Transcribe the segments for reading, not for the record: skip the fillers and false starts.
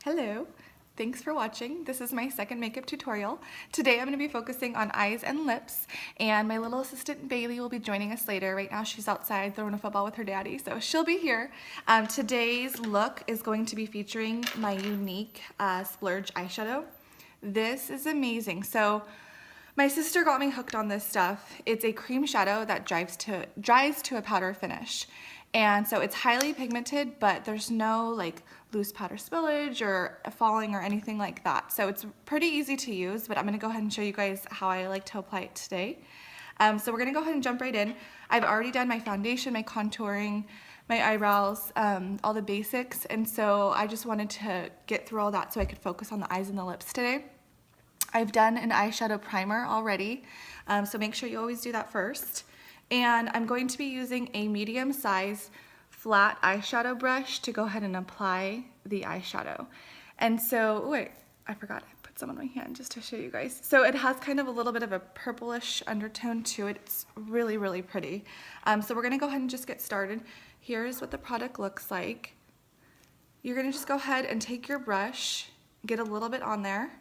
Hello, thanks for watching. This is my second makeup tutorial. Today I'm going to be focusing on eyes and lips, and my little assistant Bailey will be joining us later. Right now she's outside throwing a football with her daddy, so she'll be here. Today's look is going to be featuring my Younique Splurge eyeshadow. This is amazing. So my sister got me hooked on this stuff. It's a cream shadow that dries to a powder finish. And so it's highly pigmented, but there's no like loose powder spillage or falling or anything like that. So it's pretty easy to use, but I'm gonna go ahead and show you guys how I like to apply it today. So we're gonna go ahead and jump right in. I've already done my foundation, my contouring, my eyebrows, all the basics. And so I just wanted to get through all that so I could focus on the eyes and the lips today. I've done an eyeshadow primer already, so make sure you always do that first. And I'm going to be using a medium size flat eyeshadow brush to go ahead and apply the eyeshadow. And so, wait, I forgot I put some on my hand just to show you guys. So it has kind of a little bit of a purplish undertone to it. It's really, really pretty. So we're gonna go ahead and just get started. Here's what the product looks like. You're gonna just go ahead and take your brush, get a little bit on there,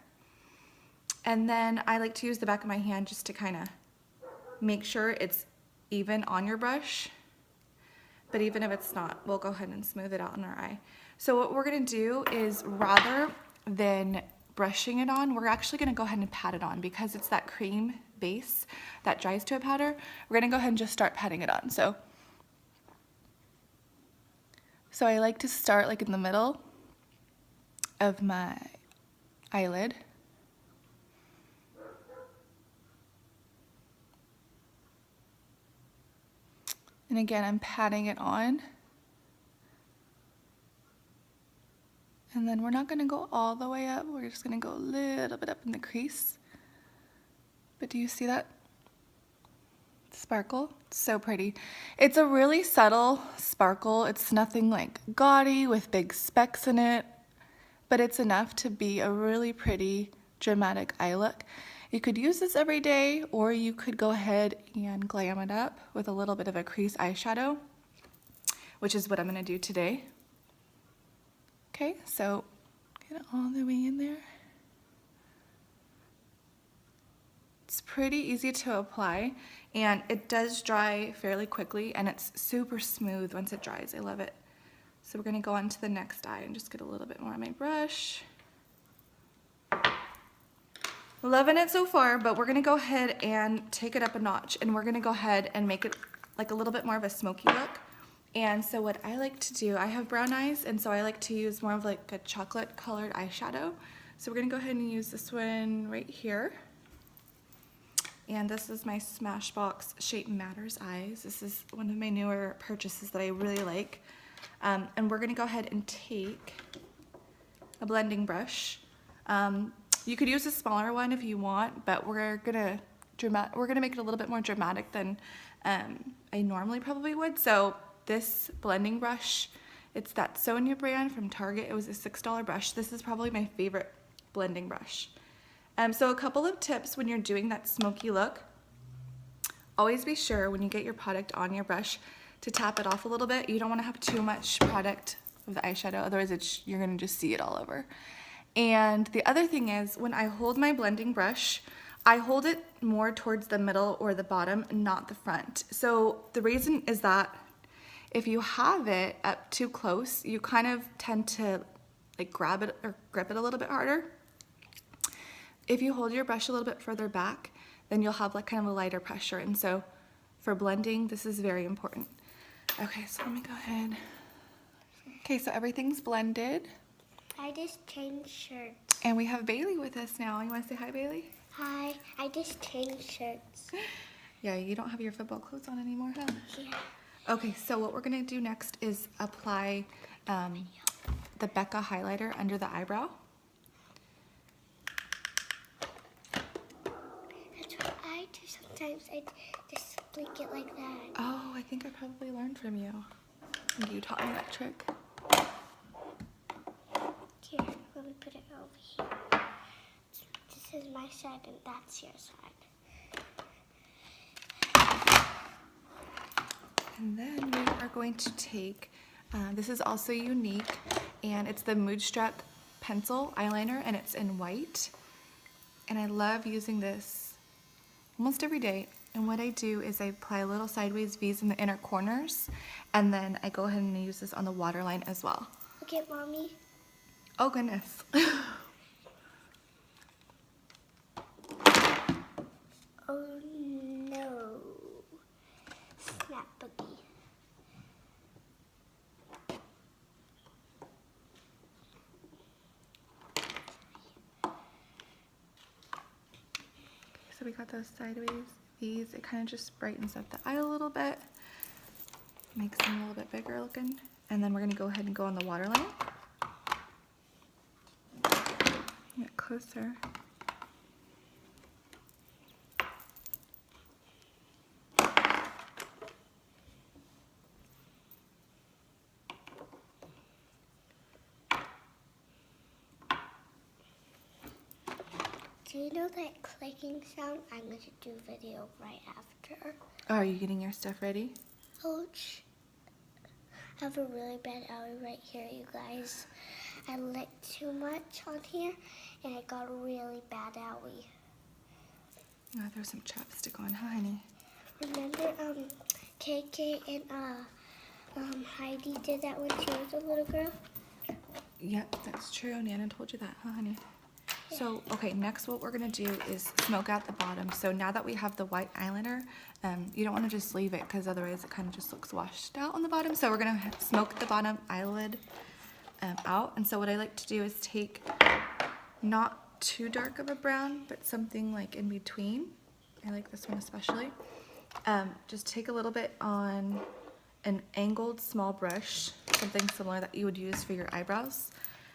and then I like to use the back of my hand just to kind of make sure it's even on your brush, but even if it's not, we'll go ahead and smooth it out in our eye. So what we're gonna do is, rather than brushing it on, we're actually gonna go ahead and pat it on because it's that cream base that dries to a powder. We're gonna go ahead and just start patting it on. So I like to start like in the middle of my eyelid. And again, I'm patting it on. And then we're not gonna go all the way up. We're just gonna go a little bit up in the crease. But do you see that sparkle? It's so pretty. It's a really subtle sparkle. It's nothing like gaudy with big specks in it, but it's enough to be a really pretty, dramatic eye look. You could use this every day, or you could go ahead and glam it up with a little bit of a crease eyeshadow, which is what I'm gonna do today. Okay, so get it all the way in there. It's pretty easy to apply, and it does dry fairly quickly, and it's super smooth once it dries. I love it. So we're gonna go on to the next eye and just get a little bit more on my brush. Loving it so far, but we're gonna go ahead and take it up a notch, and we're gonna go ahead and make it like a little bit more of a smoky look. And so what I like to do, I have brown eyes, and so I like to use more of like a chocolate colored eyeshadow. So we're gonna go ahead and use this one right here. And this is my Smashbox Shape Matters eyes. This is one of my newer purchases that I really like. And we're gonna go ahead and take a blending brush. You could use a smaller one if you want, but we're gonna make it a little bit more dramatic than I normally probably would. So this blending brush, it's that Sonia brand from Target. It was a $6 brush. This is probably my favorite blending brush. So a couple of tips when you're doing that smoky look. Always be sure when you get your product on your brush to tap it off a little bit. You don't want to have too much product of the eyeshadow, otherwise you're gonna just see it all over. And the other thing is, when I hold my blending brush, I hold it more towards the middle or the bottom, not the front. So the reason is that if you have it up too close, you kind of tend to like grab it or grip it a little bit harder. If you hold your brush a little bit further back, then you'll have like kind of a lighter pressure. And so for blending, this is very important. Okay, so let me go ahead. Okay, so everything's blended. I just changed shirts. And we have Bailey with us now. You want to say hi, Bailey? Hi, I just changed shirts. Yeah, you don't have your football clothes on anymore, huh? Yeah. Okay, so what we're going to do next is apply the Becca highlighter under the eyebrow. That's what I do sometimes. I just blink it like that. Oh, I think I probably learned from you. You taught me that trick. Here, let me put it over here. This is my side and that's your side. And then we are going to take, this is also Younique, and it's the Moodstruck pencil eyeliner, and it's in white. And I love using this almost every day. And what I do is I apply little sideways V's in the inner corners, and then I go ahead and use this on the waterline as well. Look at Mommy. Oh goodness. Oh no. Snap boogie. So we got those sideways V's. It kind of just brightens up the eye a little bit, makes them a little bit bigger looking. And then we're gonna go ahead and go on the waterline. Get closer. Do you know that clicking sound? I'm going to do video right after. Oh, are you getting your stuff ready? Ouch. I have a really bad eye right here, you guys. I licked too much on here, and it got a really bad owie. Oh, throw some chapstick on, huh, honey? Remember, KK and Heidi did that when she was a little girl? Yep, that's true. Nana told you that, huh, honey? So, okay, next what we're gonna do is smoke out the bottom. So now that we have the white eyeliner, you don't wanna just leave it because otherwise it kind of just looks washed out on the bottom. So we're gonna smoke the bottom eyelid out. And so what I like to do is take not too dark of a brown, but something like in between. I like this one especially. Just take a little bit on an angled small brush, something similar that you would use for your eyebrows.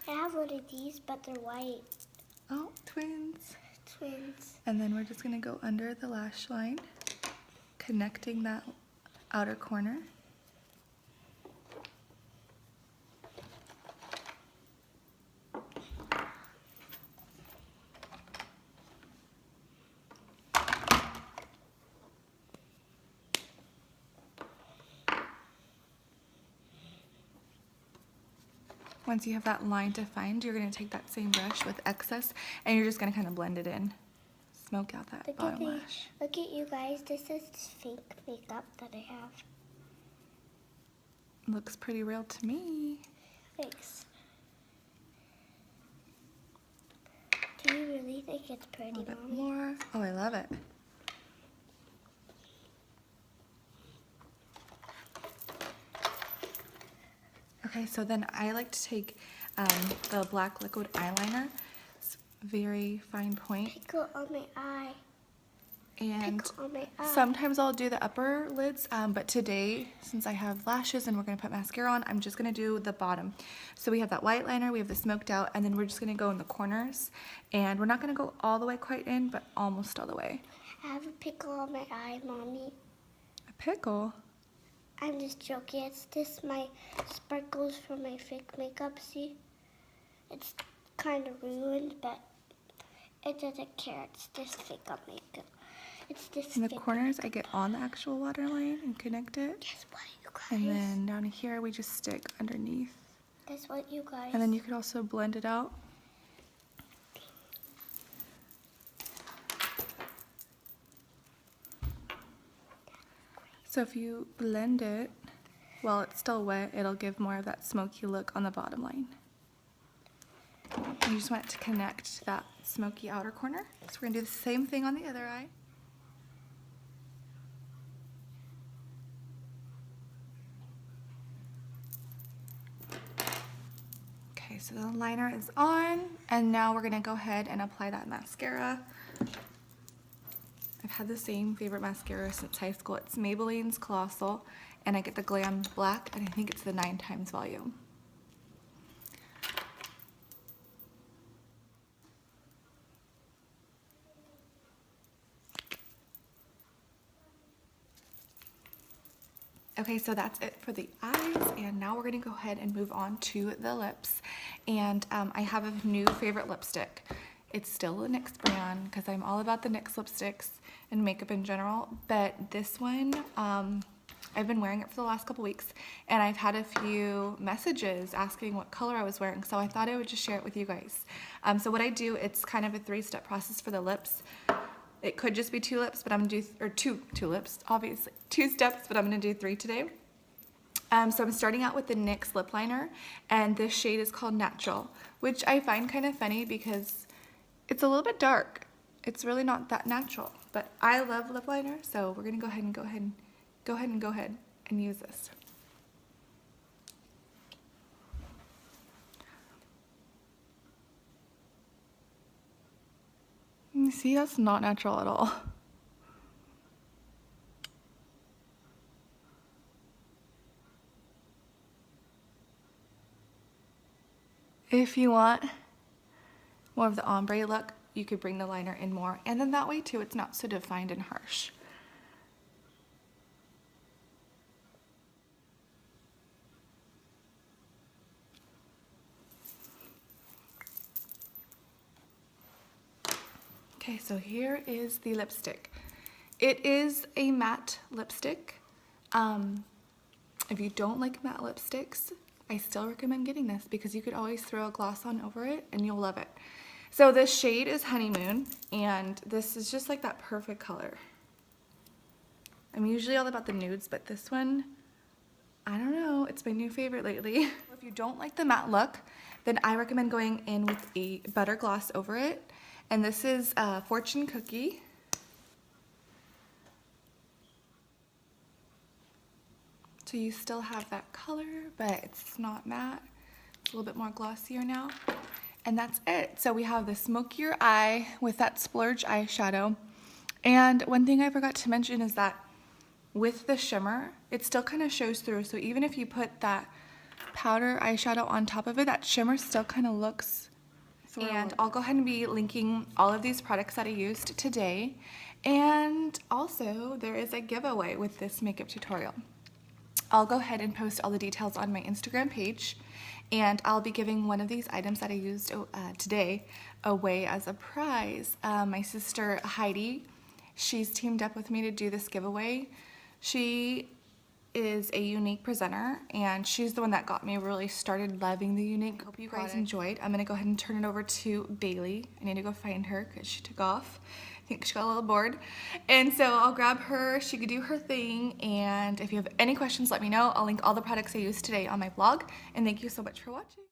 I have one of these, but they're white. Oh, twins. Twins. And then we're just gonna go under the lash line, connecting that outer corner. Once you have that line defined, you're going to take that same brush with excess and you're just going to kind of blend it in. Smoke out that bottom lash. Look at you guys. This is fake makeup that I have. Looks pretty real to me. Thanks. Do you really think it's pretty, A little bit Mommy? more. Oh, I love it. Okay, so then I like to take the black liquid eyeliner. It's very fine point. Pickle on my eye. And Pickle on my eye. sometimes I'll do the upper lids, but today, since I have lashes and we're gonna put mascara on, I'm just gonna do the bottom. So we have that white liner, we have the smoked out, and then we're just gonna go in the corners. And we're not gonna go all the way quite in, but almost all the way. I have a pickle on my eye, Mommy. A pickle? I'm just joking. It's just my sparkles from my fake makeup, see? It's kind of ruined, but it doesn't care. It's just fake up makeup. It's just In the fake. corners, I get on the actual waterline and connect it. Guess what, you guys? And then down here, we just stick underneath. Guess what, you guys? And then you could also blend it out. So if you blend it while it's still wet, it'll give more of that smoky look on the bottom line. And you just want it to connect to that smoky outer corner. So we're gonna do the same thing on the other eye. Okay, so the liner is on, and now we're gonna go ahead and apply that mascara. I've had the same favorite mascara since high school. It's Maybelline's Colossal, and I get the Glam Black, and I think it's the 9 times volume. Okay, so that's it for the eyes, and now we're gonna go ahead and move on to the lips. And I have a new favorite lipstick. It's still a NYX brand because I'm all about the NYX lipsticks and makeup in general, but this one I I've been wearing it for the last couple weeks, and I've had a few messages asking what color I was wearing, so I thought I would just share it with you guys. So what I do, it's kind of a 3-step process for the lips. It could just be 2 lips, but I'm gonna do, or two lips, obviously. 2 steps, but I'm gonna do 3 today. So I'm starting out with the NYX lip liner, and this shade is called Natural, which I find kind of funny because it's a little bit dark. It's really not that natural, but I love lip liner, so we're gonna go ahead and use this. You see, that's not natural at all. If you want more of the ombre look, you could bring the liner in more, and then that way too it's not so defined and harsh. Okay, so here is the lipstick. It is a matte lipstick. If you don't like matte lipsticks, I still recommend getting this because you could always throw a gloss on over it and you'll love it. So this shade is Honeymoon, and this is just like that perfect color. I'm usually all about the nudes, but this one, I don't know, it's my new favorite lately. If you don't like the matte look, then I recommend going in with a butter gloss over it. And this is Fortune Cookie. So you still have that color, but it's not matte. It's a little bit more glossier now. And that's it. So we have the smokier eye with that splurge eyeshadow. And one thing I forgot to mention is that with the shimmer, it still kind of shows through. So even if you put that powder eyeshadow on top of it, that shimmer still kind of looks through. And I'll go ahead and be linking all of these products that I used today. And also there is a giveaway with this makeup tutorial. I'll go ahead and post all the details on my Instagram page, and I'll be giving one of these items that I used today away as a prize. My sister Heidi, she's teamed up with me to do this giveaway. She is a Younique presenter, and she's the one that got me really started loving the Younique. Hope you guys enjoyed. I'm gonna go ahead and turn it over to Bailey. I need to go find her because she took off. I think she got a little bored. And so I'll grab her, she could do her thing, and if you have any questions, let me know. I'll link all the products I used today on my blog, and thank you so much for watching.